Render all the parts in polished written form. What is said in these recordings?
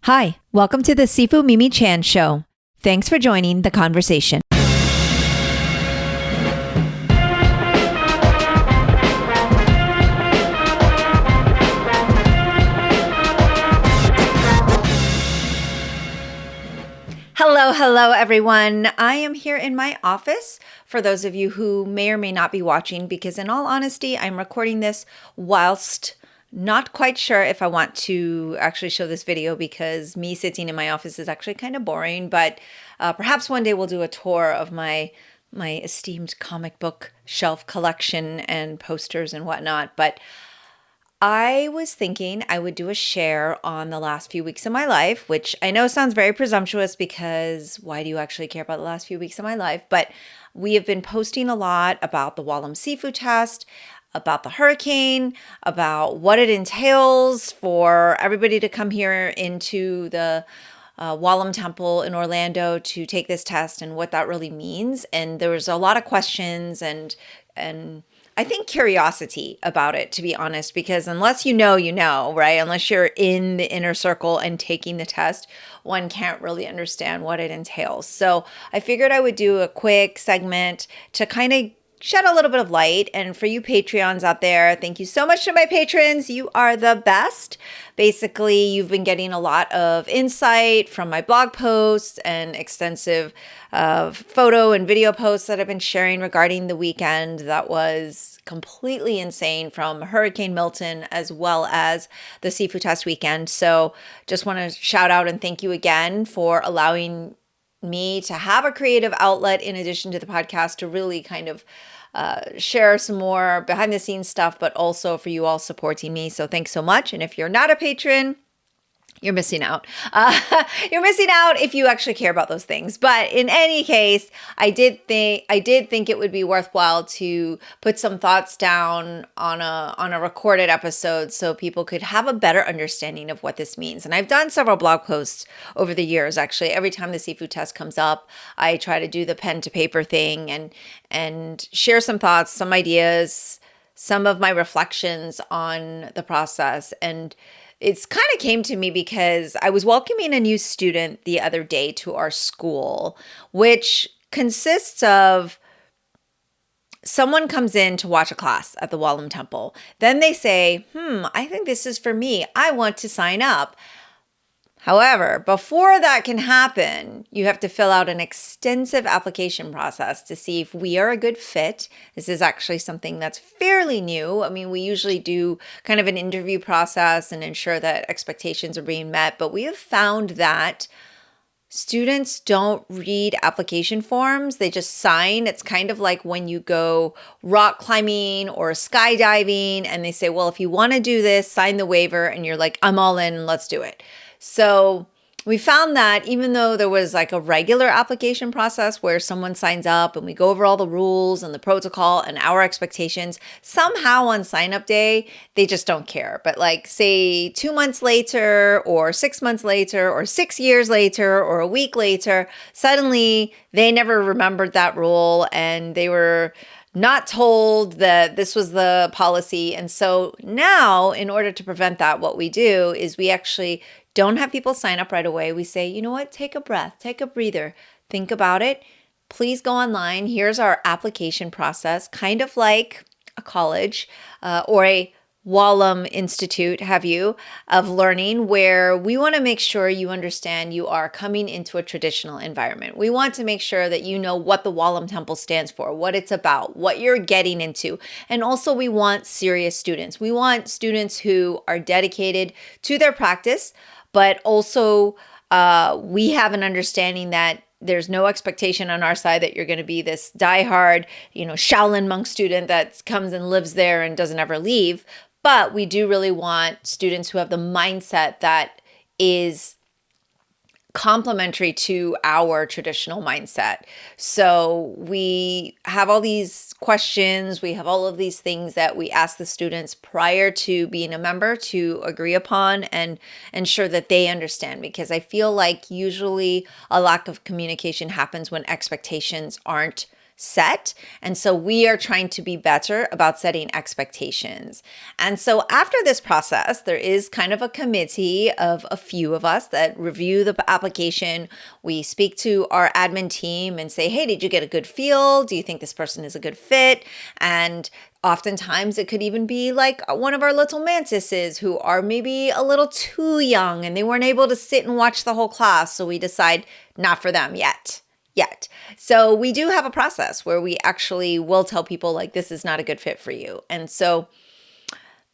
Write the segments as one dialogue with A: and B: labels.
A: Hi, welcome to the Sifu Mimi Chan Show. Thanks for joining the conversation. Hello, everyone. I am here in my office for those of you who may or may not be watching, because in all honesty, I'm recording this whilst not quite sure if I want to actually show this video, because me sitting in my office is actually kind of boring, but perhaps one day we'll do a tour of my esteemed comic book shelf collection and posters and whatnot. But I was thinking I would do a share on the last few weeks of my life, which I know sounds very presumptuous, because why do you actually care about the last few weeks of my life? But we have been posting a lot about the Wah Lum Sifu test, about the hurricane, about what it entails for everybody to come here into the Wah Lum Temple in Orlando to take this test, and what that really means. And there was a lot of questions and I think curiosity about it, to be honest, because unless you know, right? Unless you're in the inner circle and taking the test, one can't really understand what it entails. So I figured I would do a quick segment to kind of shed a little bit of light. And for you Patreons out there, thank you so much to my patrons. You are the best. Basically, you've been getting a lot of insight from my blog posts and extensive photo and video posts that I've been sharing regarding the weekend that was completely insane, from Hurricane Milton as well as the Sifu Test weekend. So just want to shout out and thank you again for allowing me to have a creative outlet in addition to the podcast to really kind of share some more behind the scenes stuff, but also for you all supporting me. So thanks so much. And if you're not a patron, you're missing out. You're missing out if you actually care about those things. But in any case, I did think it would be worthwhile to put some thoughts down on a recorded episode so people could have a better understanding of what this means. And I've done several blog posts over the years. Actually, every time the Sifu test comes up, I try to do the pen to paper thing and share some thoughts, some ideas, some of my reflections on the process. And it's kind of came to me because I was welcoming a new student the other day to our school, which consists of someone comes in to watch a class at the Wah Lum Temple. Then they say, I think this is for me. I want to sign up. However, before that can happen, you have to fill out an extensive application process to see if we are a good fit. This is actually something that's fairly new. I mean, we usually do kind of an interview process and ensure that expectations are being met, but we have found that students don't read application forms. They just sign. It's kind of like when you go rock climbing or skydiving and they say, well, if you want to do this, sign the waiver, and you're like, I'm all in, let's do it. So we found that even though there was like a regular application process where someone signs up and we go over all the rules and the protocol and our expectations, somehow on sign-up day, they just don't care. But like, say 2 months later or 6 months later or 6 years later or a week later, suddenly they never remembered that rule and they were not told that this was the policy. And so now, in order to prevent that, what we do is we actually don't have people sign up right away. We say, you know what, take a breath, take a breather, think about it. Please go online. Here's our application process, kind of like a college or a Wah Lum Institute, of learning, where we want to make sure you understand you are coming into a traditional environment. We want to make sure that you know what the Wah Lum Temple stands for, what it's about, what you're getting into. And also we want serious students. We want students who are dedicated to their practice, but also we have an understanding that there's no expectation on our side that you're going to be this diehard, Shaolin monk student that comes and lives there and doesn't ever leave. But we do really want students who have the mindset that is complementary to our traditional mindset. So we have all these questions, we have all of these things that we ask the students prior to being a member to agree upon and ensure that they understand, because I feel like usually a lack of communication happens when expectations aren't set. And so we are trying to be better about setting expectations. And so after this process, there is kind of a committee of a few of us that review the application. We speak to our admin team and say, hey, did you get a good feel? Do you think this person is a good fit? And oftentimes it could even be like one of our little mantises who are maybe a little too young and they weren't able to sit and watch the whole class. So we decide not for them yet. So we do have a process where we actually will tell people like, this is not a good fit for you. And so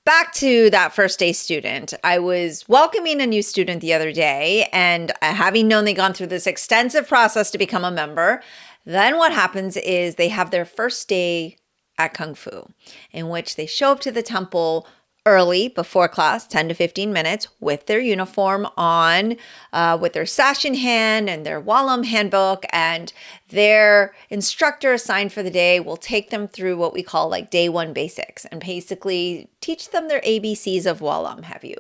A: back to that first day student, I was welcoming a new student the other day, and having known they'd gone through this extensive process to become a member, then what happens is they have their first day at Kung Fu, in which they show up to the temple early before class, 10 to 15 minutes, with their uniform on, with their sash in hand and their Wah Lum handbook, and their instructor assigned for the day will take them through what we call like day one basics and basically teach them their ABCs of Wah Lum, have you.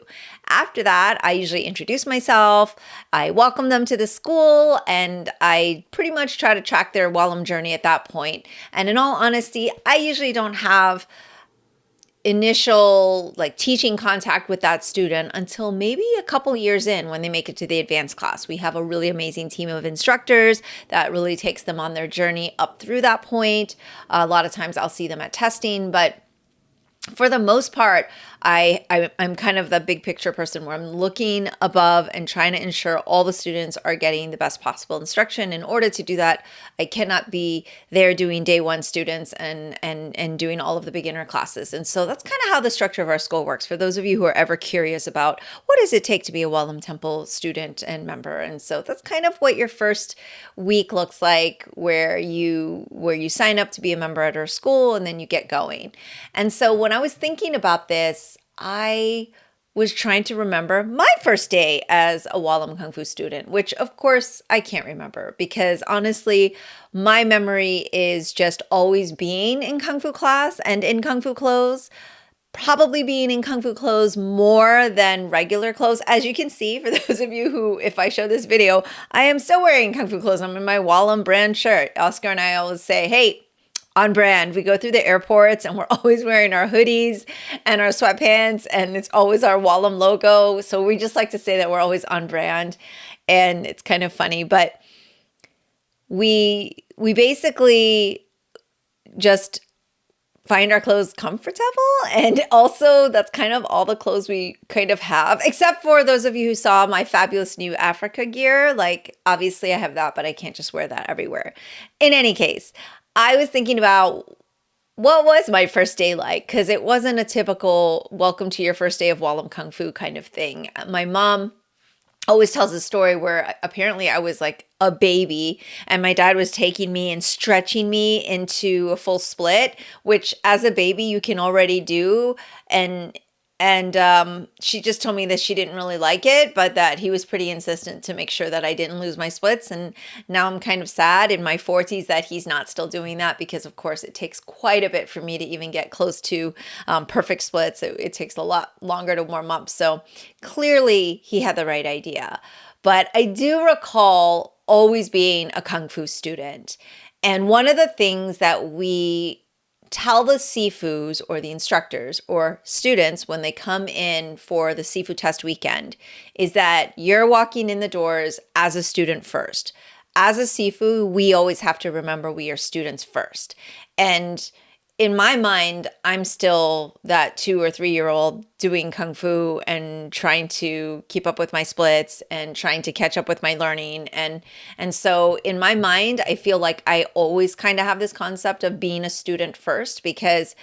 A: After that, I usually introduce myself, I welcome them to the school, and I pretty much try to track their Wah Lum journey at that point. And in all honesty, I usually don't have initial like teaching contact with that student until maybe a couple years in when they make it to the advanced class. We have a really amazing team of instructors that really takes them on their journey up through that point. A lot of times I'll see them at testing, but for the most part, I'm kind of the big picture person where I'm looking above and trying to ensure all the students are getting the best possible instruction. In order to do that, I cannot be there doing day one students and doing all of the beginner classes. And so that's kind of how the structure of our school works. For those of you who are ever curious about what does it take to be a Wah Lum Temple student and member. And so that's kind of what your first week looks like, where you sign up to be a member at our school and then you get going. And so when I was thinking about this, I was trying to remember my first day as a Wah Lum Kung Fu student, which of course I can't remember because honestly, my memory is just always being in Kung Fu class and in Kung Fu clothes, probably being in Kung Fu clothes more than regular clothes. As you can see, for those of you who, if I show this video, I am still wearing Kung Fu clothes. I'm in my Wah Lum brand shirt. Oscar and I always say, hey, on brand. We go through the airports and we're always wearing our hoodies and our sweatpants, and it's always our Wah Lum logo. So we just like to say that we're always on brand, and it's kind of funny, but we basically just find our clothes comfortable. And also that's kind of all the clothes we kind of have, except for those of you who saw my fabulous new Africa gear. Like obviously I have that, but I can't just wear that everywhere. In any case, I was thinking about what was my first day like, because it wasn't a typical welcome to your first day of Wah Lum Kung Fu kind of thing. My mom always tells a story where apparently I was like a baby and my dad was taking me and stretching me into a full split, which as a baby you can already do. And she just told me that she didn't really like it, but that he was pretty insistent to make sure that I didn't lose my splits. And now I'm kind of sad in my 40s that he's not still doing that, because of course it takes quite a bit for me to even get close to perfect splits. It takes a lot longer to warm up. So clearly he had the right idea. But I do recall always being a Kung Fu student. And one of the things that we tell the Sifus or the instructors or students when they come in for the Sifu test weekend is that you're walking in the doors as a student first. As a Sifu, we always have to remember we are students first. And in my mind, I'm still that 2 or 3 year old doing Kung Fu and trying to keep up with my splits and trying to catch up with my learning. And so in my mind, I feel like I always kind of have this concept of being a student first, because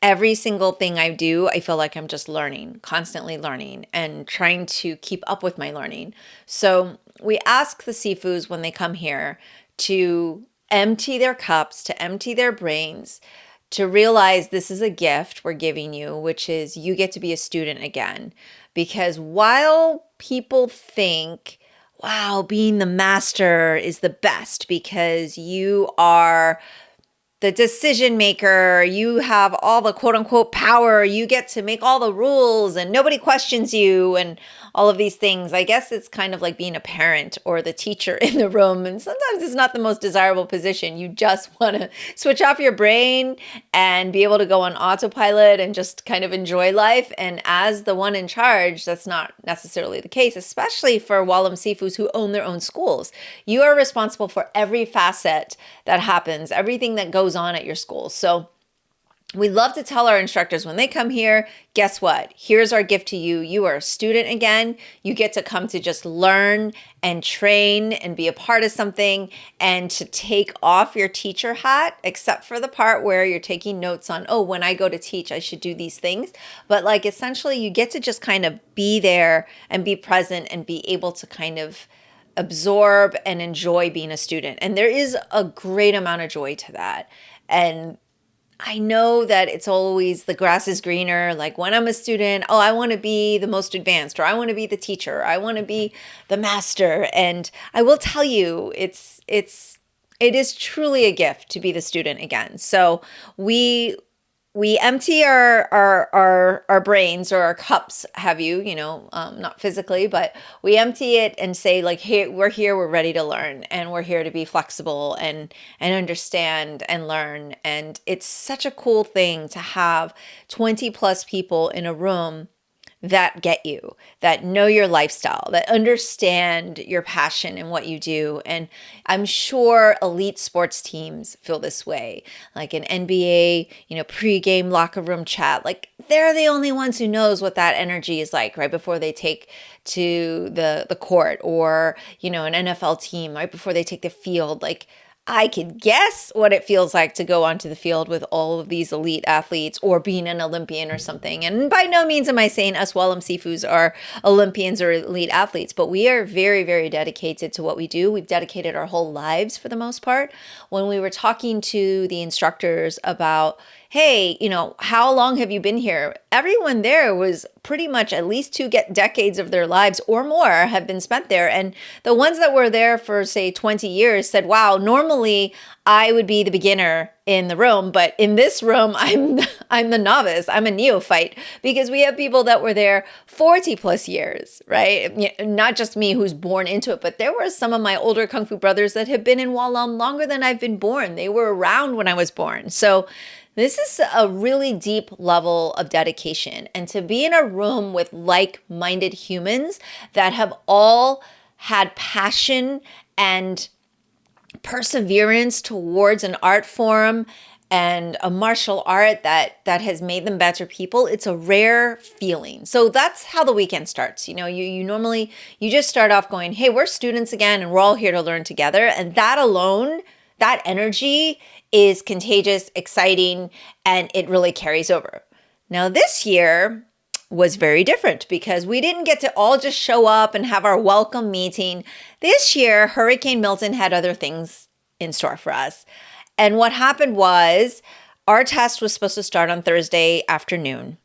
A: every single thing I do, I feel like I'm just learning, constantly learning and trying to keep up with my learning. So we ask the Sifus when they come here to empty their cups, to empty their brains, to realize this is a gift we're giving you, which is you get to be a student again. Because while people think, wow, being the master is the best because you are the decision maker, you have all the quote unquote power, you get to make all the rules and nobody questions you and all of these things. I guess it's kind of like being a parent or the teacher in the room. And sometimes it's not the most desirable position. You just want to switch off your brain and be able to go on autopilot and just kind of enjoy life. And as the one in charge, that's not necessarily the case, especially for Wah Lum Sifus who own their own schools. You are responsible for every facet that happens, everything that goes on at your school. So we love to tell our instructors when they come here, guess what? Here's our gift to you. You are a student again. You get to come to just learn and train and be a part of something and to take off your teacher hat, except for the part where you're taking notes on, oh, when I go to teach, I should do these things. But like essentially you get to just kind of be there and be present and be able to kind of absorb and enjoy being a student. And there is a great amount of joy to that. And I know that it's always the grass is greener. Like when I'm a student, oh, I want to be the most advanced, or I want to be the teacher, or I want to be the master. And I will tell you, it is truly a gift to be the student again. So we empty our brains or our cups, not physically, but we empty it and say like, hey, we're ready to learn, and we're here to be flexible and understand and learn. And it's such a cool thing to have 20 plus people in a room that get you, that know your lifestyle, that understand your passion and what you do. And I'm sure elite sports teams feel this way, like an NBA, pre-game locker room chat. Like they're the only ones who knows what that energy is like right before they take to the court, or, an NFL team right before they take the field. Like I could guess what it feels like to go onto the field with all of these elite athletes, or being an Olympian or something. And by no means am I saying us Wah Lum Sifus are Olympians or elite athletes, but we are very, very dedicated to what we do. We've dedicated our whole lives for the most part. When we were talking to the instructors about, hey, how long have you been here? Everyone there was pretty much at least 2 decades of their lives or more have been spent there. And the ones that were there for, say, 20 years said, wow, normally I would be the beginner in the room, but in this room, I'm the novice. I'm a neophyte, because we have people that were there 40 plus years, right? Not just me who's born into it, but there were some of my older Kung Fu brothers that have been in Wah Lum longer than I've been born. They were around when I was born. So this is a really deep level of dedication. And to be in a room with like-minded humans that have all had passion and perseverance towards an art form and a martial art that has made them better people, it's a rare feeling. So that's how the weekend starts. You normally, you just start off going, hey, we're students again, and we're all here to learn together. And that alone, that energy is contagious, exciting, and it really carries over. Now, this year was very different because we didn't get to all just show up and have our welcome meeting. This year, Hurricane Milton had other things in store for us. And what happened was our test was supposed to start on Thursday afternoon.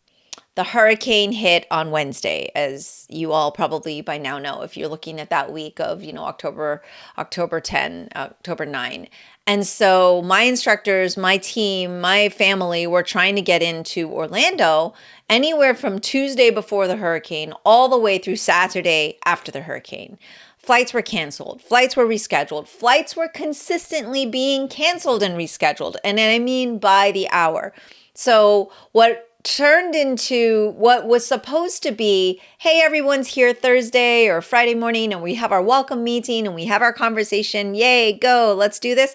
A: The hurricane hit on Wednesday, as you all probably by now know if you're looking at that week of, October 10, October 9. And so my instructors, my team, my family were trying to get into Orlando anywhere from Tuesday before the hurricane all the way through Saturday after the hurricane. Flights were canceled. Flights were rescheduled. Flights were consistently being canceled and rescheduled. And I mean by the hour. So what turned into what was supposed to be, hey, everyone's here Thursday or Friday morning and we have our welcome meeting and we have our conversation. Yay, go, let's do this.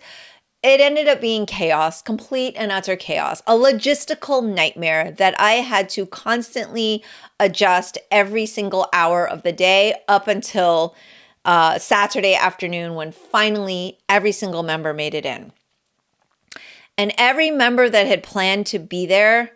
A: It ended up being chaos, complete and utter chaos, a logistical nightmare that I had to constantly adjust every single hour of the day up until Saturday afternoon, when finally every single member made it in. And every member that had planned to be there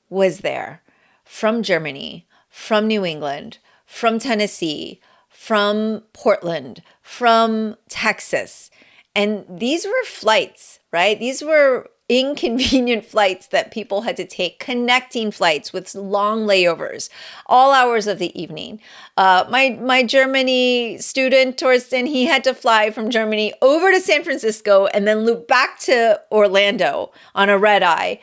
A: was there, from Germany, from New England, from Tennessee, from Portland, from Texas. And these were flights, right? These were inconvenient flights that people had to take, connecting flights with long layovers, all hours of the evening. My Germany student, Torsten, he had to fly from Germany over to San Francisco and then loop back to Orlando on a red eye.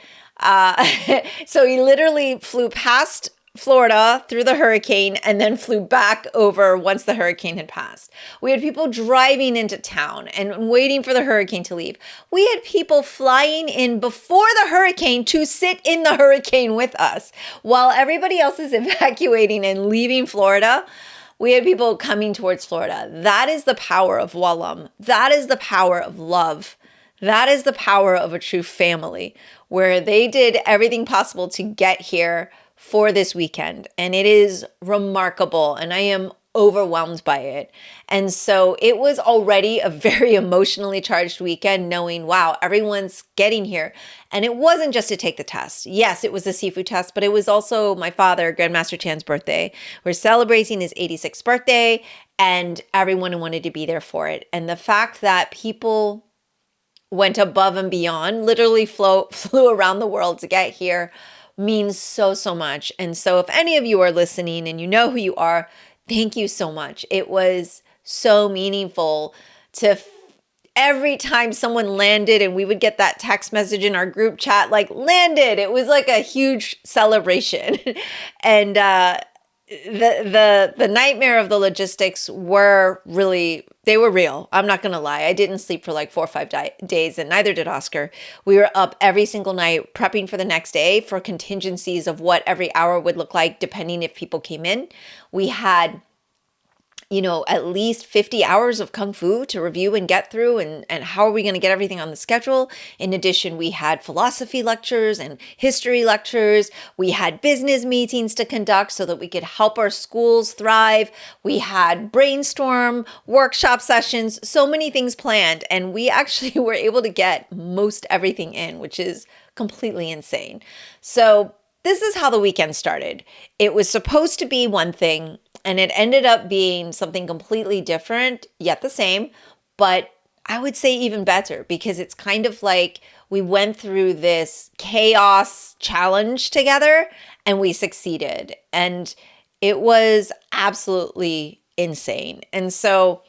A: So he literally flew past Florida through the hurricane and then flew back over once the hurricane had passed. We had people driving into town and waiting for the hurricane to leave. We had people flying in before the hurricane to sit in the hurricane with us while everybody else is evacuating and leaving Florida. We had people coming towards Florida. That is the power of Wah Lum. That is the power of love. That is the power of a true family, where they did everything possible to get here for this weekend. And it is remarkable. And I am overwhelmed by it. And so it was already a very emotionally charged weekend, knowing, wow, everyone's getting here. And it wasn't just to take the test. Yes, it was a Sifu test, but it was also my father, Grandmaster Chan's birthday. We're celebrating his 86th birthday, and everyone wanted to be there for it. And the fact that people went above and beyond, literally flew around the world to get here, means so, so much. And so if any of you are listening and you know who you are, thank you so much. It was so meaningful to every time someone landed, and we would get that text message in our group chat, like, landed. It was like a huge celebration. And the nightmare of the logistics were really, they were real. I'm not going to lie. I didn't sleep for like 4 or 5 days, and neither did Oscar. We were up every single night prepping for the next day for contingencies of what every hour would look like, depending if people came in. We had, at least 50 hours of Kung Fu to review and get through, and how are we going to get everything on the schedule? In addition, we had philosophy lectures and history lectures. We had business meetings to conduct so that we could help our schools thrive. We had brainstorm, workshop sessions, so many things planned. And we actually were able to get most everything in, which is completely insane. So this is how the weekend started. It was supposed to be one thing, and it ended up being something completely different, yet the same, but I would say even better, because it's kind of like we went through this chaos challenge together and we succeeded. And it was absolutely insane. And so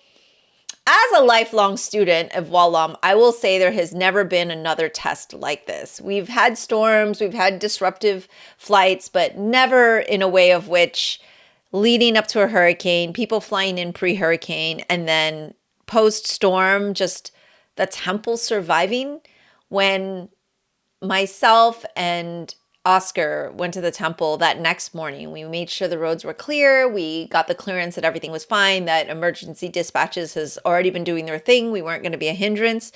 A: as a lifelong student of Wah Lum, I will say there has never been another test like this. We've had storms, we've had disruptive flights, but never in a way of which leading up to a hurricane, people flying in pre-hurricane, and then post-storm, just the temple surviving. When myself and Oscar went to the temple that next morning, we made sure the roads were clear. We got the clearance that everything was fine, that emergency dispatches has already been doing their thing. We weren't going to be a hindrance.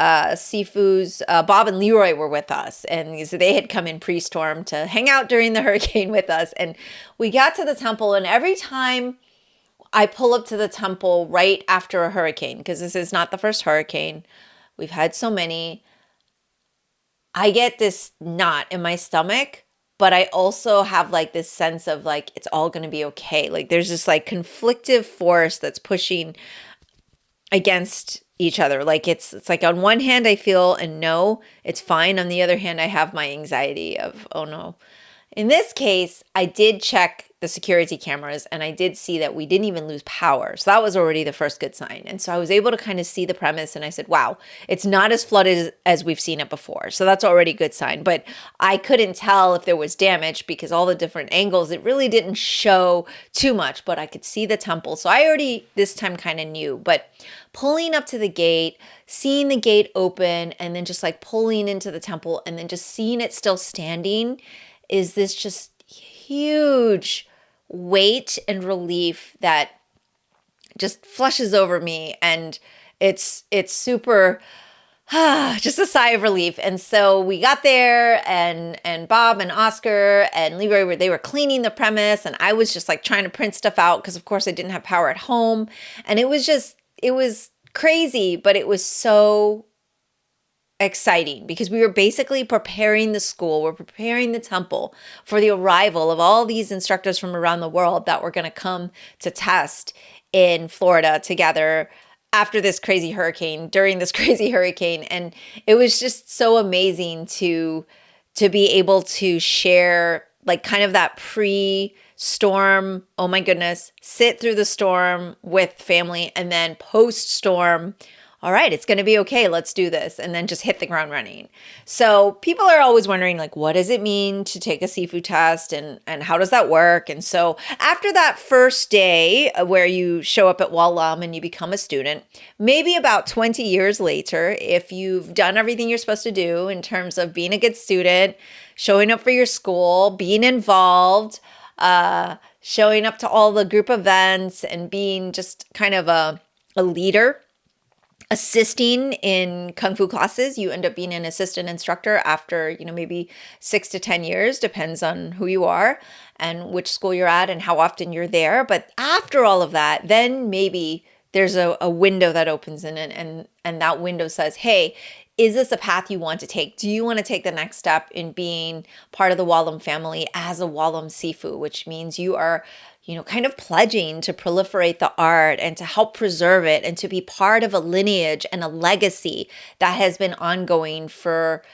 A: Sifu's Bob and Leroy were with us, and so they had come in pre-storm to hang out during the hurricane with us. And we got to the temple, and every time I pull up to the temple right after a hurricane, because this is not the first hurricane, we've had so many, I get this knot in my stomach, but I also have like this sense of like, it's all going to be okay. Like there's this like conflictive force that's pushing against each other. Like it's like on one hand I feel and know it's fine. On the other hand, I have my anxiety of, oh no. In this case, I did check the security cameras and I did see that we didn't even lose power. So that was already the first good sign. And so I was able to kind of see the premise, and I said, wow, it's not as flooded as we've seen it before. So that's already a good sign. But I couldn't tell if there was damage because all the different angles, it really didn't show too much, but I could see the temple. So I already this time kind of knew. But pulling up to the gate, seeing the gate open, and then just like pulling into the temple and then just seeing it still standing is this just huge weight and relief that just flushes over me. And it's super, just a sigh of relief. And so we got there, and Bob and Oscar and Leroy they were cleaning the premise, and I was just like trying to print stuff out because of course I didn't have power at home. And it was crazy, but it was so exciting because we were basically preparing the school, we're preparing the temple for the arrival of all these instructors from around the world that were going to come to test in Florida together after this crazy hurricane, during this crazy hurricane. And it was just so amazing to be able to share like kind of that pre-storm, oh my goodness, sit through the storm with family, and then post-storm, all right, it's going to be okay. Let's do this. And then just hit the ground running. So people are always wondering, like, what does it mean to take a Sifu test and how does that work? And so after that first day where you show up at Wah Lum and you become a student, maybe about 20 years later, if you've done everything you're supposed to do in terms of being a good student, showing up for your school, being involved, showing up to all the group events and being just kind of a leader, assisting in Kung Fu classes, you end up being an assistant instructor after, maybe 6 to 10 years, depends on who you are and which school you're at and how often you're there. But after all of that, then maybe there's a window that opens in it, and that window says, hey, is this a path you want to take? Do you want to take the next step in being part of the Wah Lum family as a Wah Lum Sifu, which means you are kind of pledging to proliferate the art and to help preserve it and to be part of a lineage and a legacy that has been ongoing for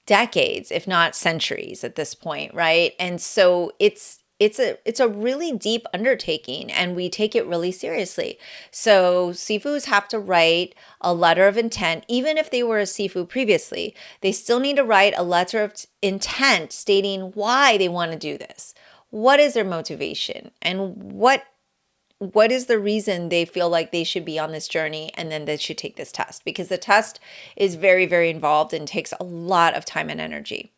A: decades, if not centuries at this point, right? And so it's a really deep undertaking, and we take it really seriously. So Sifus have to write a letter of intent. Even if they were a Sifu previously, they still need to write a letter of intent stating why they want to do this. What is their motivation, and what is the reason they feel like they should be on this journey, and then they should take this test, because the test is very, very involved and takes a lot of time and energy.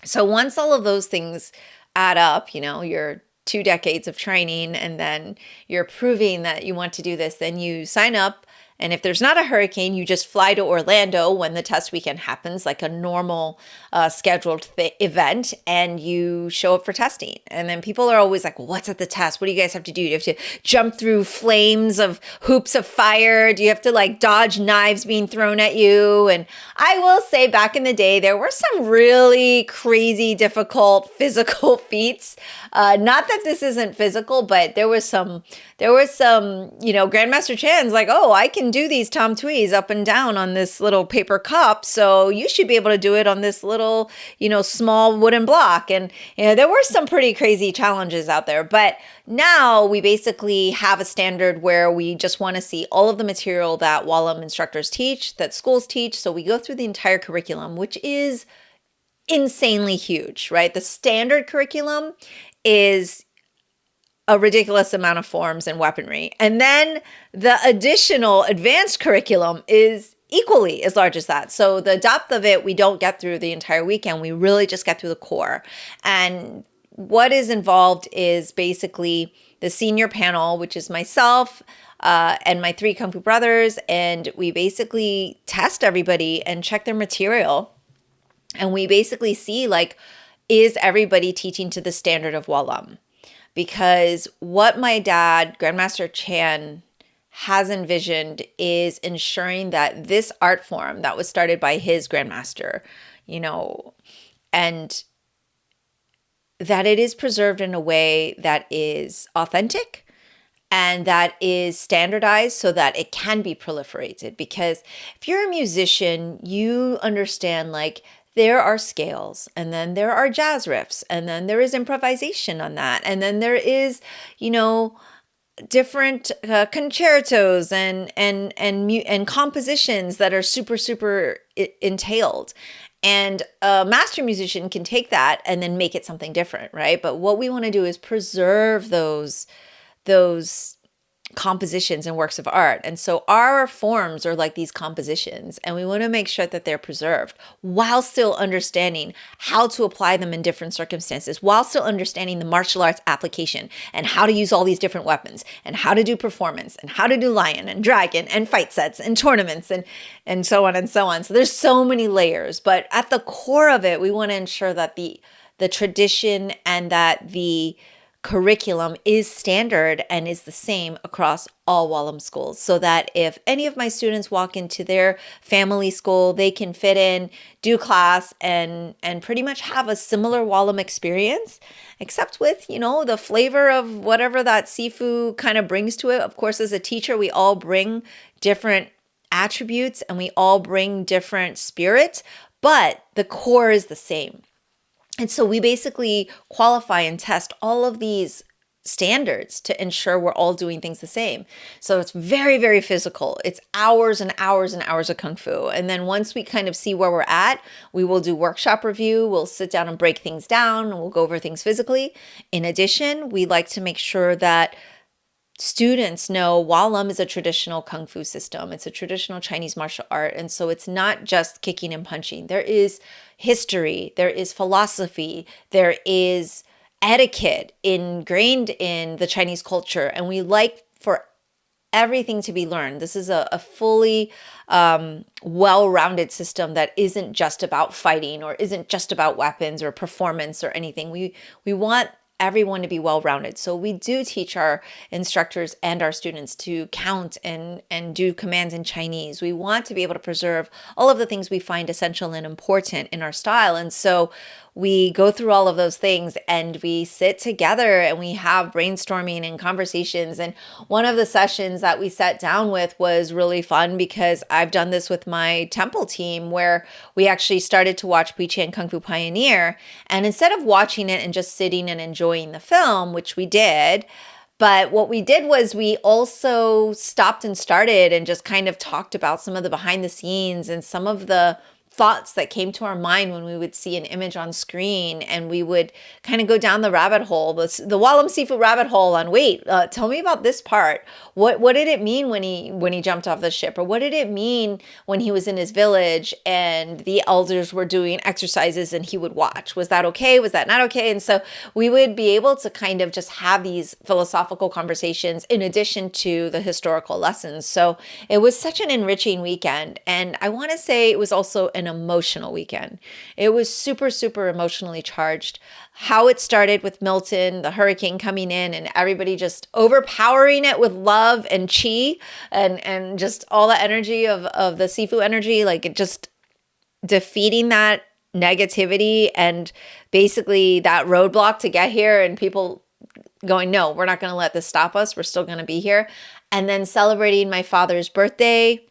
A: So once all of those things add up, your 2 decades of training, and then you're proving that you want to do this, then you sign up. And if there's not a hurricane, you just fly to Orlando when the test weekend happens, like a normal scheduled event, and you show up for testing. And then people are always like, well, what's at the test? What do you guys have to do? Do you have to jump through flames of hoops of fire? Do you have to dodge knives being thrown at you? And I will say, back in the day, there were some really crazy, difficult physical feats. Not that this isn't physical, but there was some, Grandmaster Chan's like, oh, I can do these Tom Twees up and down on this little paper cup, so you should be able to do it on this little, small wooden block. And there were some pretty crazy challenges out there. But now we basically have a standard where we just want to see all of the material that Wah Lum instructors teach, that schools teach. So we go through the entire curriculum, which is insanely huge, right? The standard curriculum is a ridiculous amount of forms and weaponry. And then the additional advanced curriculum is equally as large as that. So the depth of it, we don't get through the entire weekend. We really just get through the core. And what is involved is basically the senior panel, which is myself and my 3 Kung Fu brothers. And we basically test everybody and check their material. And we basically see, is everybody teaching to the standard of Wah Lum? Because what my dad, Grandmaster Chan, has envisioned is ensuring that this art form that was started by his grandmaster, and that it is preserved in a way that is authentic and that is standardized so that it can be proliferated. Because if you're a musician, you understand, there are scales, and then there are jazz riffs, and then there is improvisation on that. And then there is, different concertos and compositions that are super, super entailed. And a master musician can take that and then make it something different, right? But what we want to do is preserve those compositions and works of art. And so our forms are like these compositions, and we want to make sure that they're preserved while still understanding how to apply them in different circumstances, while still understanding the martial arts application and how to use all these different weapons and how to do performance and how to do lion and dragon and fight sets and tournaments and so on and so on. So there's so many layers, but at the core of it, we want to ensure that the tradition and that the curriculum is standard and is the same across all Wah Lum schools, so that if any of my students walk into their family school, they can fit in, do class, and pretty much have a similar Wah Lum experience, except with, the flavor of whatever that Sifu kind of brings to it. Of course, as a teacher, we all bring different attributes and we all bring different spirit, but the core is the same. And so we basically qualify and test all of these standards to ensure we're all doing things the same. So it's very, very physical. It's hours and hours and hours of Kung Fu. And then once we kind of see where we're at, we will do workshop review. We'll sit down and break things down and we'll go over things physically. In addition, we like to make sure that students know Wah Lum is a traditional Kung Fu system. It's a traditional Chinese martial art. And so it's not just kicking and punching. There is history, there is philosophy, there is etiquette ingrained in the Chinese culture. And we like for everything to be learned. This is a fully well-rounded system that isn't just about fighting or isn't just about weapons or performance or anything. We want everyone to be well-rounded. So we do teach our instructors and our students to count and do commands in Chinese. We want to be able to preserve all of the things we find essential and important in our style. And so we go through all of those things and we sit together and we have brainstorming and conversations. And one of the sessions that we sat down with was really fun because I've done this with my temple team where we actually started to watch Pui Chan Kung Fu Pioneer. And instead of watching it and just sitting and enjoying the film, which we did, but what we did was we also stopped and started and just kind of talked about some of the behind the scenes and some of the thoughts that came to our mind when we would see an image on screen, and we would kind of go down the rabbit hole, the Wah Lum Sifu rabbit hole on, tell me about this part. What did it mean when he jumped off the ship? Or what did it mean when he was in his village and the elders were doing exercises and he would watch? Was that okay? Was that not okay? And so we would be able to kind of just have these philosophical conversations in addition to the historical lessons. So it was such an enriching weekend. And I want to say it was also an emotional weekend. It was super, super emotionally charged. How it started with Milton, the hurricane coming in and everybody just overpowering it with love and chi and just all the energy of the Sifu energy, like it just defeating that negativity and basically that roadblock to get here and people going, no, we're not going to let this stop us. We're still going to be here. And then celebrating my father's birthday.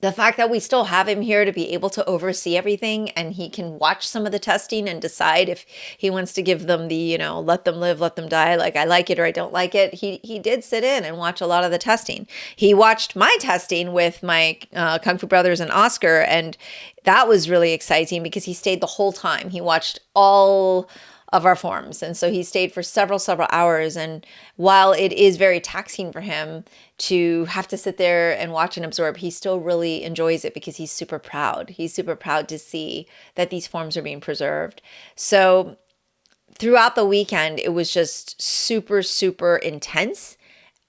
A: The fact that we still have him here to be able to oversee everything and he can watch some of the testing and decide if he wants to give them the, let them live, let them die, like I like it or I don't like it. He did sit in and watch a lot of the testing. He watched my testing with my Kung Fu brothers and Oscar, and that was really exciting because he stayed the whole time. He watched all of our forms. And so he stayed for several hours. And while it is very taxing for him to have to sit there and watch and absorb, he still really enjoys it because he's super proud. He's super proud to see that these forms are being preserved. So throughout the weekend, it was just super, super intense.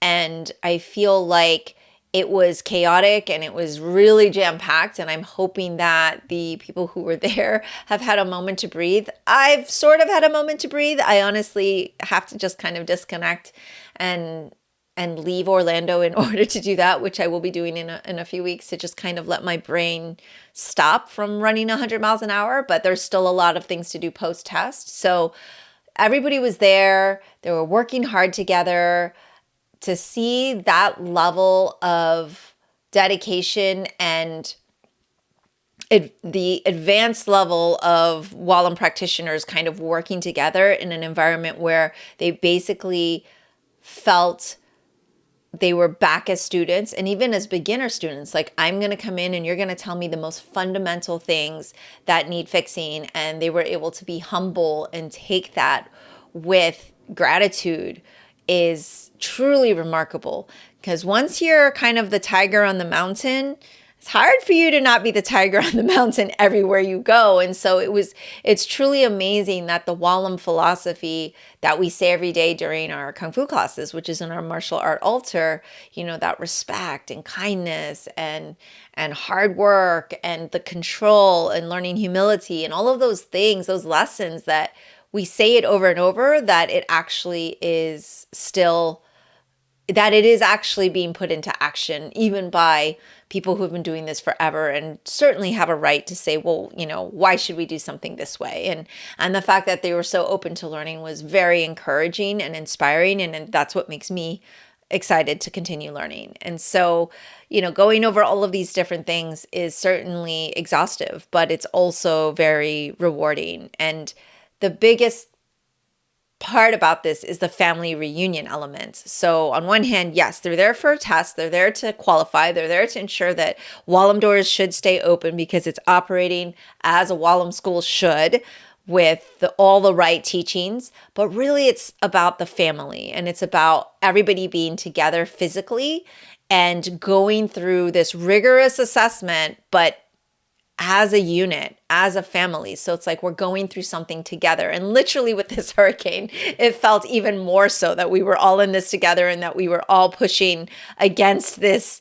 A: And I feel like it was chaotic and it was really jam-packed, and I'm hoping that the people who were there have had a moment to breathe. I've sort of had a moment to breathe. I honestly have to just kind of disconnect and leave Orlando in order to do that, which I will be doing in a few weeks, to just kind of let my brain stop from running 100 miles an hour. But there's still a lot of things to do post-test. So everybody was there. They were working hard together. To see that level of dedication and the advanced level of Wah Lum practitioners kind of working together in an environment where they basically felt they were back as students and even as beginner students. Like, I'm going to come in and you're going to tell me the most fundamental things that need fixing. And they were able to be humble and take that with gratitude is truly remarkable, because once you're kind of the tiger on the mountain, it's hard for you to not be the tiger on the mountain everywhere you go. And so it's truly amazing that the Wah Lum philosophy that we say every day during our Kung Fu classes, which is in our martial art altar, that respect and kindness and hard work and the control and learning humility and all of those things, those lessons that we say it over and over, that it actually is still, that it is actually being put into action, even by people who have been doing this forever and certainly have a right to say, well, why should we do something this way? And the fact that they were so open to learning was very encouraging and inspiring. And that's what makes me excited to continue learning. And so, going over all of these different things is certainly exhaustive, but it's also very rewarding. And the biggest part about this is the family reunion element. So on one hand, yes, they're there for a test. They're there to qualify. They're there to ensure that Wah Lum doors should stay open because it's operating as a Wah Lum school should, with all the right teachings. But really, it's about the family, and it's about everybody being together physically and going through this rigorous assessment, but as a unit, as a family. So it's like we're going through something together. And literally with this hurricane, it felt even more so that we were all in this together and that we were all pushing against this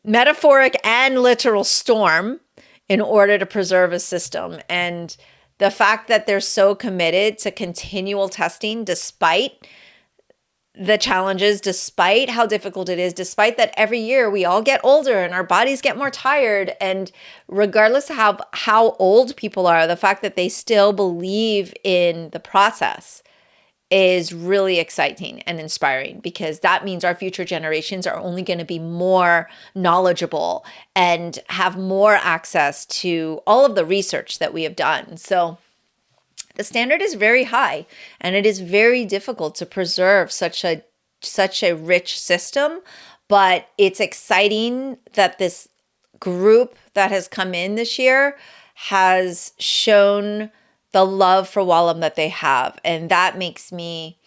A: metaphoric and literal storm in order to preserve a system. And the fact that they're so committed to continual testing despite the challenges, despite how difficult it is, despite that every year we all get older and our bodies get more tired. And regardless of how old people are, the fact that they still believe in the process is really exciting and inspiring, because that means our future generations are only going to be more knowledgeable and have more access to all of the research that we have done. So the standard is very high, and it is very difficult to preserve such a rich system. But it's exciting that this group that has come in this year has shown the love for Wah Lum that they have, and that makes me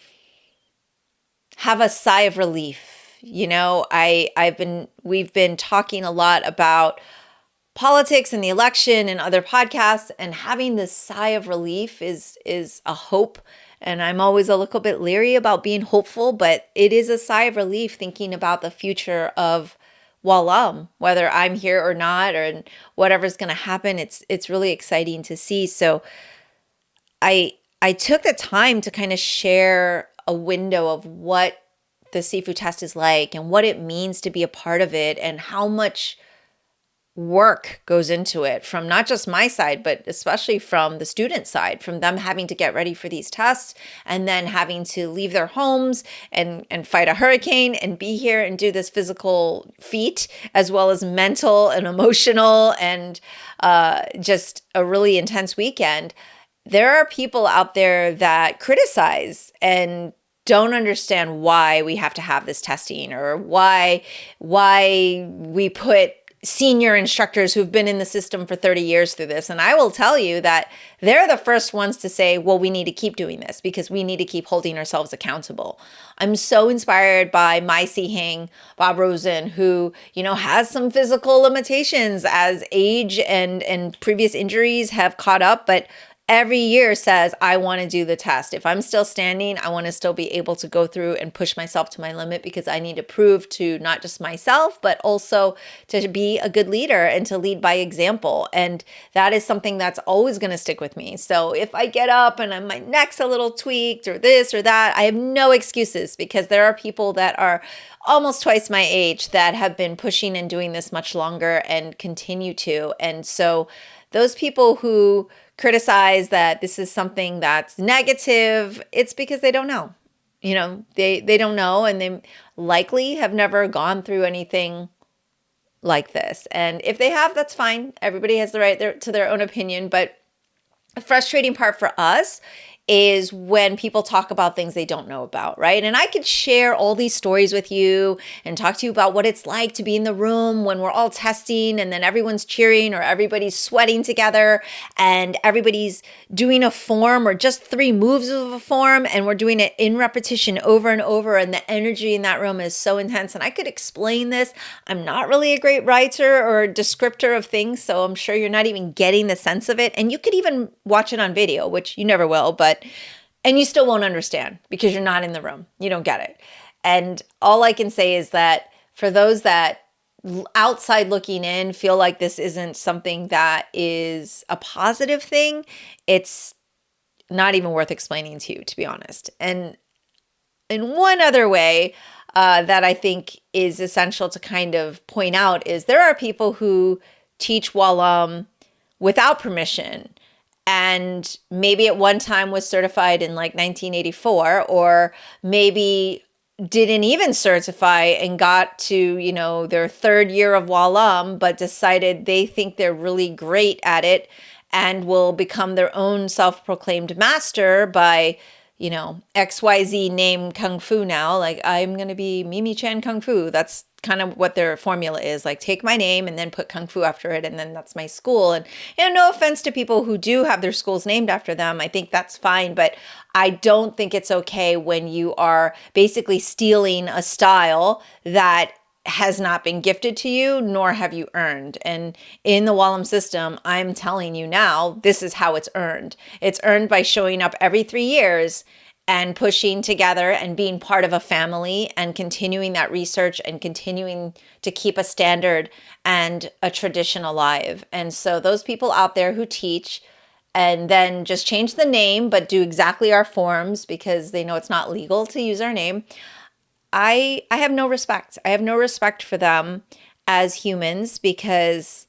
A: have a sigh of relief. You know, we've been talking a lot about politics and the election and other podcasts, and having this sigh of relief is a hope. And I'm always a little bit leery about being hopeful, but it is a sigh of relief thinking about the future of Wah Lum, whether I'm here or not, or whatever's going to happen. It's really exciting to see. So I took the time to kind of share a window of what the Sifu test is like and what it means to be a part of it, and how much work goes into it from not just my side, but especially from the student side, from them having to get ready for these tests and then having to leave their homes and fight a hurricane and be here and do this physical feat, as well as mental and emotional and just a really intense weekend. There are people out there that criticize and don't understand why we have to have this testing, or why we put senior instructors who've been in the system for 30 years through this. And I will tell you that they're the first ones to say, well, we need to keep doing this because we need to keep holding ourselves accountable. I'm so inspired by my Sihing, Bob Rosen, who, has some physical limitations as age and previous injuries have caught up, but every year says, I want to do the test. If I'm still standing, I want to still be able to go through and push myself to my limit, because I need to prove to not just myself, but also to be a good leader and to lead by example. And that is something that's always going to stick with me. So if I get up and my neck's a little tweaked or this or that, I have no excuses, because there are people that are almost twice my age that have been pushing and doing this much longer and continue to. And so those people who criticize that this is something that's negative, it's because they don't know. They don't know, and they likely have never gone through anything like this. And if they have, that's fine. Everybody has the right to their own opinion. But the frustrating part for us is when people talk about things they don't know about, right? And I could share all these stories with you and talk to you about what it's like to be in the room when we're all testing and then everyone's cheering or everybody's sweating together and everybody's doing a form or just 3 moves of a form, and we're doing it in repetition over and over, and the energy in that room is so intense. And I could explain this. I'm not really a great writer or descriptor of things, so I'm sure you're not even getting the sense of it. And you could even watch it on video, which you never will, and you still won't understand because you're not in the room. You don't get it. And all I can say is that for those that outside looking in feel like this isn't something that is a positive thing, it's not even worth explaining to you, to be honest. And in one other way that I think is essential to kind of point out is there are people who teach Wah Lum without permission, and maybe at one time was certified in like 1984, or maybe didn't even certify and got to, their 3rd year of Wah Lum, but decided they think they're really great at it and will become their own self-proclaimed master by XYZ name Kung Fu now. Like, I'm going to be Mimi Chan Kung Fu. That's kind of what their formula is. Like, take my name and then put Kung Fu after it, and then that's my school. And no offense to people who do have their schools named after them. I think that's fine, but I don't think it's okay when you are basically stealing a style that has not been gifted to you, nor have you earned. And in the Wah Lum system, I'm telling you now, this is how it's earned. It's earned by showing up every 3 years and pushing together and being part of a family and continuing that research and continuing to keep a standard and a tradition alive. And so those people out there who teach and then just change the name, but do exactly our forms because they know it's not legal to use our name, I have no respect. I have no respect for them as humans because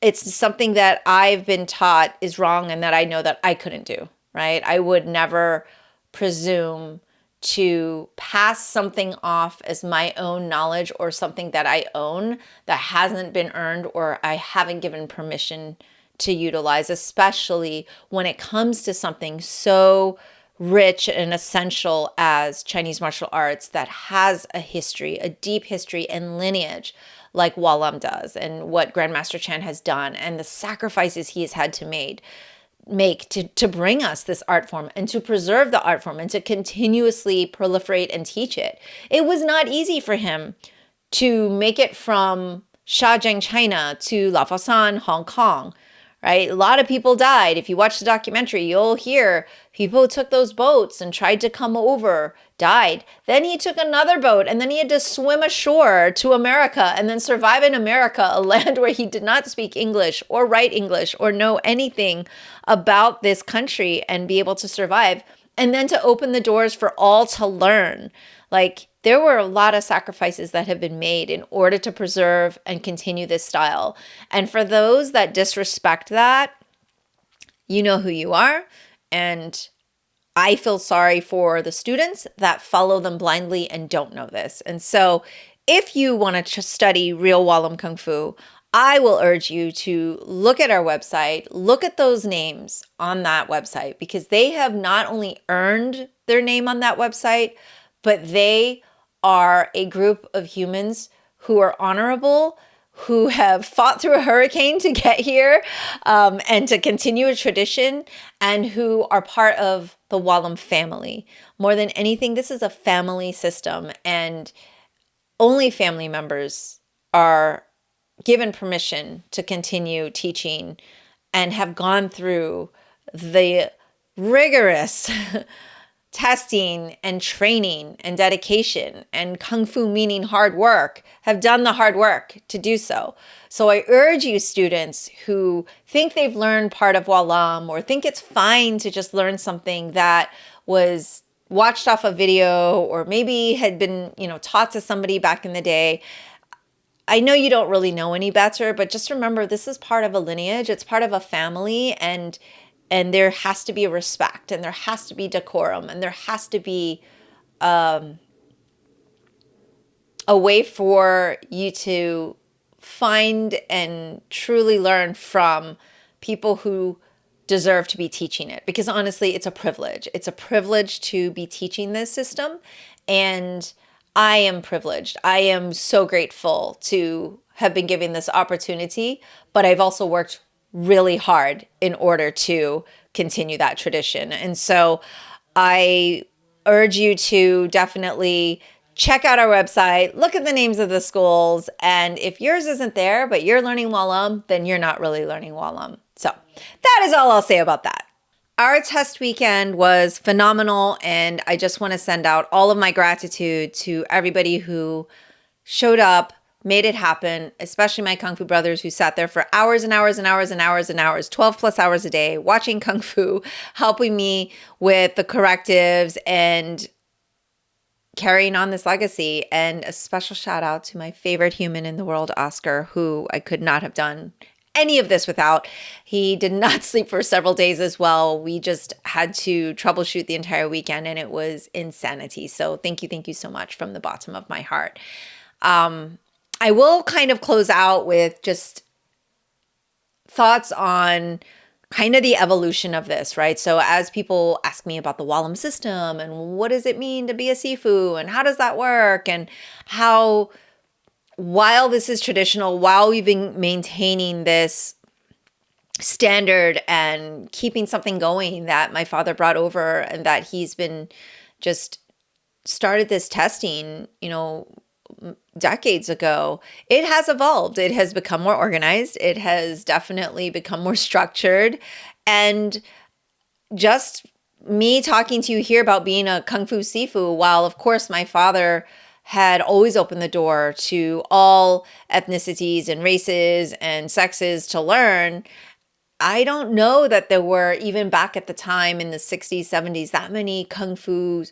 A: it's something that I've been taught is wrong and that I know that I couldn't do, right? I would never presume to pass something off as my own knowledge or something that I own that hasn't been earned or I haven't given permission to utilize, especially when it comes to something so rich and essential as Chinese martial arts that has a history, a deep history and lineage like Wah Lum does and what Grandmaster Chan has done and the sacrifices he has had to make to bring us this art form and to preserve the art form and to continuously proliferate and teach it. It was not easy for him to make it from Shajiang, China to Laosan, Hong Kong, right? A lot of people died. If you watch the documentary, you'll hear people who took those boats and tried to come over died. Then he took another boat and then he had to swim ashore to America and then survive in America, a land where he did not speak English or write English or know anything about this country and be able to survive. And then to open the doors for all to learn. Like, there were a lot of sacrifices that have been made in order to preserve and continue this style. And for those that disrespect that, you know who you are. And I feel sorry for the students that follow them blindly and don't know this. And so if you want to study real Wah Lum Kung Fu, I will urge you to look at our website, look at those names on that website, because they have not only earned their name on that website, but they are a group of humans who are honorable, who have fought through a hurricane to get here and to continue a tradition, and who are part of the Wah Lum family. More than anything, this is a family system, and only family members are given permission to continue teaching and have gone through the rigorous testing and training and dedication, and Kung Fu meaning hard work, have done the hard work to do so. So I urge you students who think they've learned part of Wah Lum or think it's fine to just learn something that was watched off a video or maybe had been, taught to somebody back in the day. I know you don't really know any better, but just remember this is part of a lineage. It's part of a family, and there has to be a respect, and there has to be decorum, and there has to be a way for you to find and truly learn from people who deserve to be teaching it. Because honestly, it's a privilege. It's a privilege to be teaching this system, and I am privileged. I am so grateful to have been given this opportunity, but I've also worked really hard in order to continue that tradition. And so I urge you to definitely check out our website, look at the names of the schools, and if yours isn't there, but you're learning Wah Lum, then you're not really learning Wah Lum. So that is all I'll say about that. Our test weekend was phenomenal, and I just want to send out all of my gratitude to everybody who showed up, made it happen, especially my Kung Fu brothers who sat there for hours and hours and hours and hours and hours, 12 plus hours a day, watching Kung Fu, helping me with the correctives and carrying on this legacy. And a special shout out to my favorite human in the world, Oscar, who I could not have done any of this without. He did not sleep for several days as well. We just had to troubleshoot the entire weekend, and it was insanity. So thank you so much from the bottom of my heart. I will kind of close out with just thoughts on kind of the evolution of this, right? So as people ask me about the Wah Lum system and what does it mean to be a Sifu and how does that work, and how, while this is traditional, while we've been maintaining this standard and keeping something going that my father brought over and that he's been just started this testing, decades ago, it has evolved. It has become more organized. It has definitely become more structured. And just me talking to you here about being a Kung Fu Sifu, while of course my father had always opened the door to all ethnicities and races and sexes to learn, I don't know that there were, even back at the time in the 60s, 70s, that many Kung Fu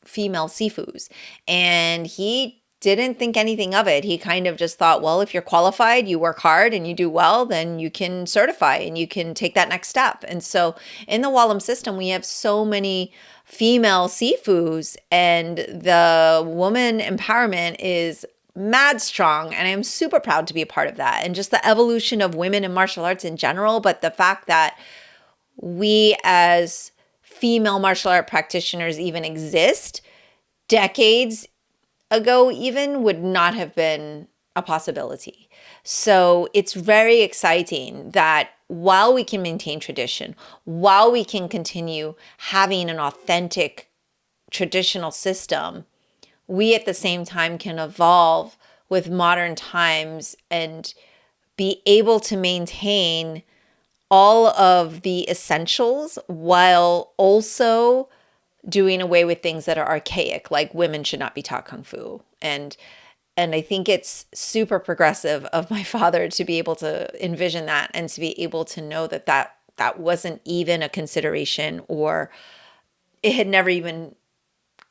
A: female Sifus. And he didn't think anything of it. He kind of just thought, well, if you're qualified, you work hard and you do well, then you can certify and you can take that next step. And so in the Wah Lum system, we have so many female Sifus, and the woman empowerment is mad strong, and I'm super proud to be a part of that. And just the evolution of women in martial arts in general, but the fact that we as female martial art practitioners even exist decades ago even would not have been a possibility. So it's very exciting that while we can maintain tradition, while we can continue having an authentic traditional system, we at the same time can evolve with modern times and be able to maintain all of the essentials while also doing away with things that are archaic, like women should not be taught Kung Fu. And I think it's super progressive of my father to be able to envision that and to be able to know that that wasn't even a consideration, or it had never even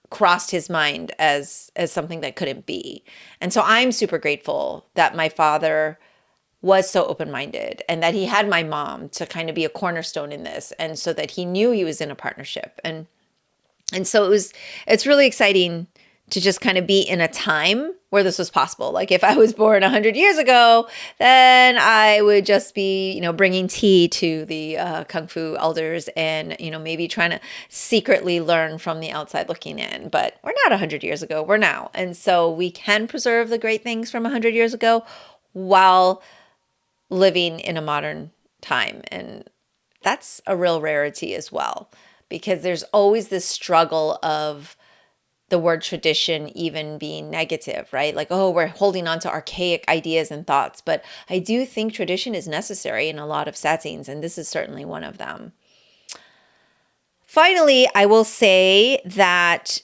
A: crossed his mind as something that couldn't be. And so I'm super grateful that my father was so open-minded and that he had my mom to kind of be a cornerstone in this, and so that he knew he was in a partnership. And so it's really exciting to just kind of be in a time where this was possible. Like if I was born 100 years ago, then I would just be, bringing tea to the Kung Fu elders and, maybe trying to secretly learn from the outside looking in. But we're not 100 years ago, we're now. And so we can preserve the great things from 100 years ago while living in a modern time. And that's a real rarity as well, because there's always this struggle of the word tradition even being negative, right? Like, oh, we're holding on to archaic ideas and thoughts. But I do think tradition is necessary in a lot of settings, and this is certainly one of them. Finally, I will say that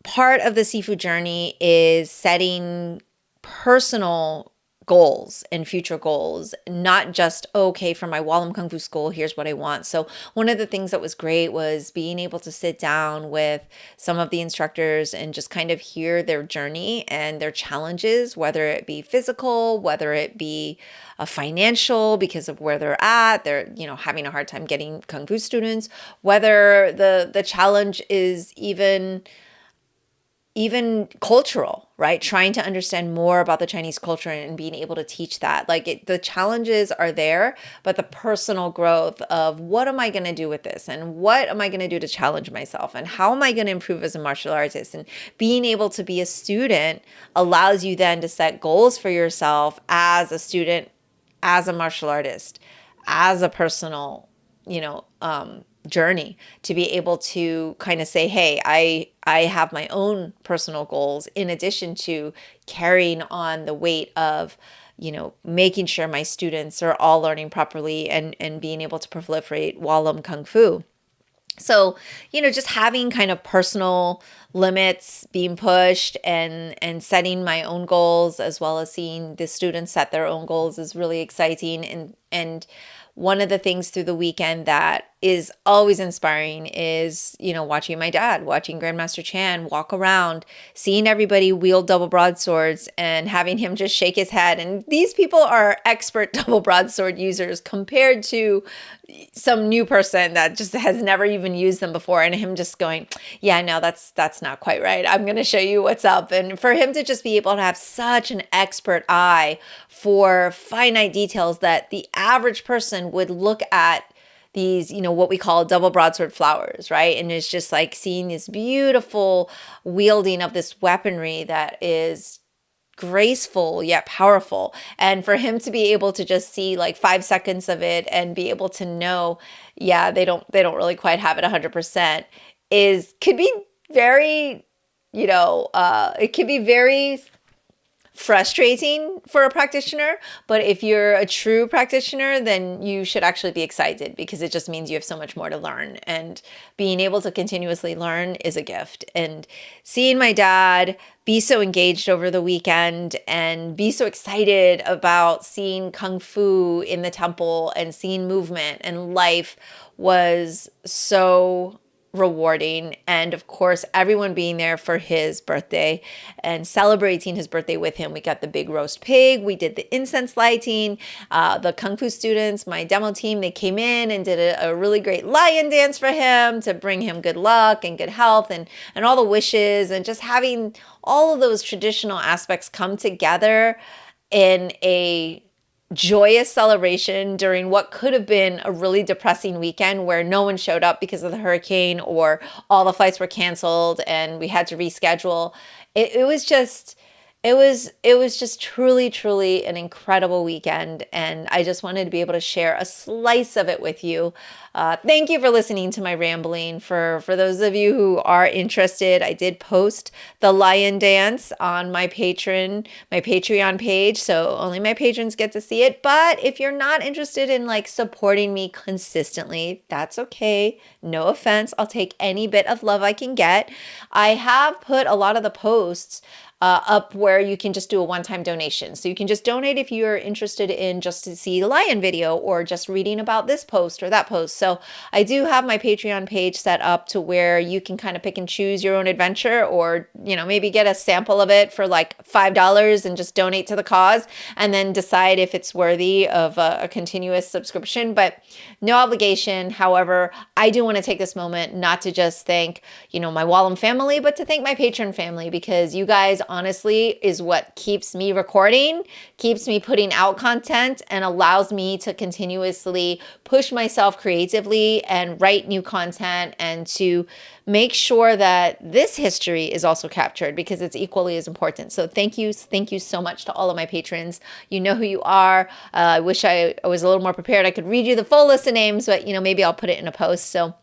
A: part of the Sifu journey is setting personal goals and future goals, not just, okay, for my Wah Lum Kung Fu school, here's what I want. So one of the things that was great was being able to sit down with some of the instructors and just kind of hear their journey and their challenges, whether it be physical, whether it be financial because of where they're at, they're, having a hard time getting Kung Fu students, whether the challenge is even cultural, right? Trying to understand more about the Chinese culture and being able to teach that. Like the challenges are there, but the personal growth of what am I going to do with this? And what am I going to do to challenge myself? And how am I going to improve as a martial artist? And being able to be a student allows you then to set goals for yourself as a student, as a martial artist, as a personal, journey, to be able to kind of say, hey, I have my own personal goals in addition to carrying on the weight of, making sure my students are all learning properly and being able to proliferate Wah Lum Kung Fu. So, just having kind of personal limits being pushed and setting my own goals, as well as seeing the students set their own goals, is really exciting. And one of the things through the weekend that is always inspiring is, watching my dad, watching Grandmaster Chan walk around, seeing everybody wield double broadswords and having him just shake his head. And these people are expert double broadsword users compared to some new person that just has never even used them before. And him just going, yeah, no, that's not quite right. I'm going to show you what's up. And for him to just be able to have such an expert eye for finite details that the average person would look at these, what we call double broadsword flowers, right? And it's just like seeing this beautiful wielding of this weaponry that is graceful yet powerful. And for him to be able to just see like 5 seconds of it and be able to know, yeah, they don't really quite have it 100% could be very, it could be very frustrating for a practitioner, but if you're a true practitioner, then you should actually be excited because it just means you have so much more to learn, and being able to continuously learn is a gift. And seeing my dad be so engaged over the weekend and be so excited about seeing Kung Fu in the temple and seeing movement and life was so rewarding. And of course, everyone being there for his birthday and celebrating his birthday with him. We got the big roast pig. We did the incense lighting. The Kung Fu students, my demo team, they came in and did a really great lion dance for him to bring him good luck and good health and all the wishes, and just having all of those traditional aspects come together in a joyous celebration during what could have been a really depressing weekend where no one showed up because of the hurricane or all the flights were canceled and we had to reschedule. It was just truly an incredible weekend, and I just wanted to be able to share a slice of it with you. Thank you for listening to my rambling. For those of you who are interested, I did post the lion dance on my Patreon page, so only my patrons get to see it. But if you're not interested in like supporting me consistently, that's okay. No offense. I'll take any bit of love I can get. I have put a lot of the posts up where you can just do a one-time donation. So you can just donate if you're interested in just to see the lion video or just reading about this post or that post. So I do have my Patreon page set up to where you can kind of pick and choose your own adventure, or, maybe get a sample of it for like $5 and just donate to the cause and then decide if it's worthy of a continuous subscription, but no obligation. However, I do want to take this moment not to just thank, my Wah Lum family, but to thank my Patreon family, because you guys honestly is what keeps me recording, keeps me putting out content, and allows me to continuously push myself creatively and write new content and to make sure that this history is also captured, because it's equally as important. So thank you so much to all of my patrons. You know who you are. I wish I was a little more prepared. I could read you the full list of names, but maybe I'll put it in a post. So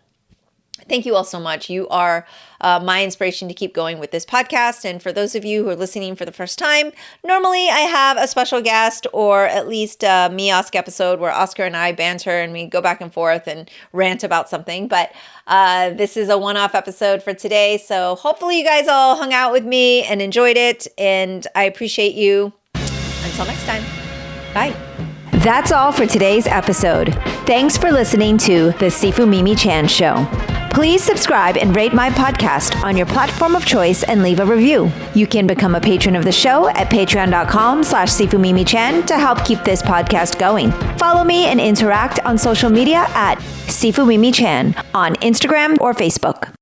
A: thank you all so much. You are my inspiration to keep going with this podcast. And for those of you who are listening for the first time, normally I have a special guest, or at least a me-Oscar episode where Oscar and I banter and we go back and forth and rant about something. But this is a one-off episode for today. So hopefully you guys all hung out with me and enjoyed it. And I appreciate you. Until next time. Bye.
B: That's all for today's episode. Thanks for listening to the Sifu Mimi Chan Show. Please subscribe and rate my podcast on your platform of choice and leave a review. You can become a patron of the show at patreon.com/SifuMimiChan to help keep this podcast going. Follow me and interact on social media at Sifu Mimi Chan on Instagram or Facebook.